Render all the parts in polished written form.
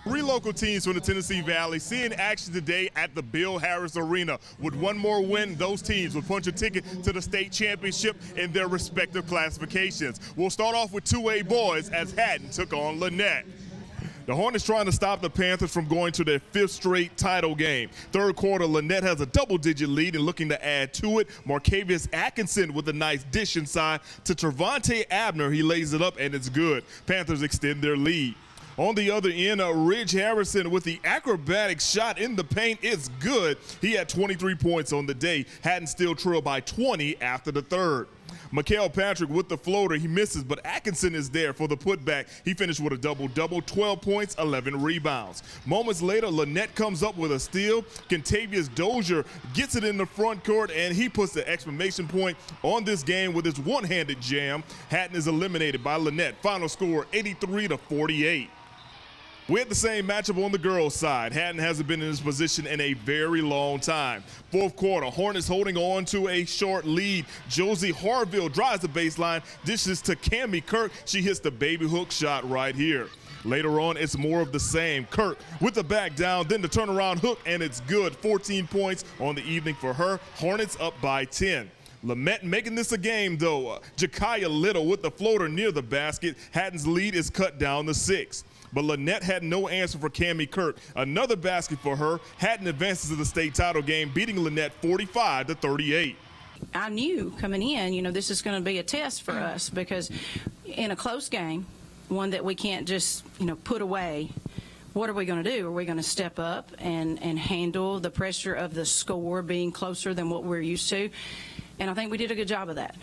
Three local teams from the Tennessee Valley seeing action today at the Bill Harris Arena. With one more win, those teams would punch a ticket to the state championship in their respective classifications. We'll start off with 2A boys as Hatton took on Lynette. The Hornets trying to stop the Panthers from going to their fifth straight title game. Third quarter, Lynette has a double-digit lead and looking to add to it. Marcavius Atkinson with a nice dish inside to Trevante Abner. He lays it up and it's good. Panthers extend their lead. On the other end, Ridge Harrison with the acrobatic shot in the paint. It's good. He had 23 points on the day. Hatton still trailed by 20 after the third. Mikael Patrick with the floater. He misses, but Atkinson is there for the putback. He finished with a double-double, 12 points, 11 rebounds. Moments later, Lynette comes up with a steal. Kentavious Dozier gets it in the front court, and he puts the exclamation point on this game with his one-handed jam. Hatton is eliminated by Lynette. Final score, 83-48. We had the same matchup on the girls' side. Hatton hasn't been in this position in a very long time. Fourth quarter, Hornets holding on to a short lead. Josie Harville drives the baseline, dishes to Cammie Kirk. She hits the baby hook shot right here. Later on, it's more of the same. Kirk with the back down, then the turnaround hook, and it's good. 14 points on the evening for her. Hornets up by 10. Lamette making this a game, though. Jakaya Little with the floater near the basket. Hatton's lead is cut down to 6. But Lynette had no answer for Cammie Kirk. Another basket for her. Hatton advances to the state title game, beating Lynette 45-38. I knew coming in, this is going to be a test for us because in a close game, one that we can't just, put away, what are we going to do? Are we going to step up and handle the pressure of the score being closer than what we're used to? And I think we did a good job of that.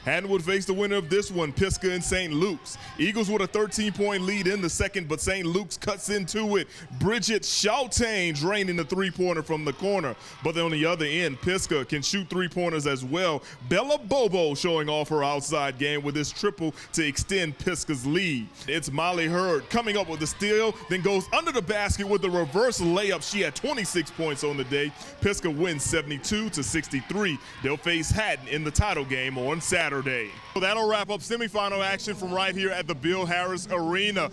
Hatton would face the winner of this one, Pisgah and St. Luke's. Eagles with a 13-point lead in the second, but St. Luke's cuts into it. Bridget Schautane draining the three-pointer from the corner. But then on the other end, Pisgah can shoot three-pointers as well. Bella Bobo showing off her outside game with this triple to extend Pisgah's lead. It's Molly Hurd coming up with the steal, then goes under the basket with the reverse layup. She had 26 points on the day. Pisgah wins 72-63. They'll face Hatton in the title game on Saturday. So that'll wrap up semifinal action from right here at the Bill Harris Arena.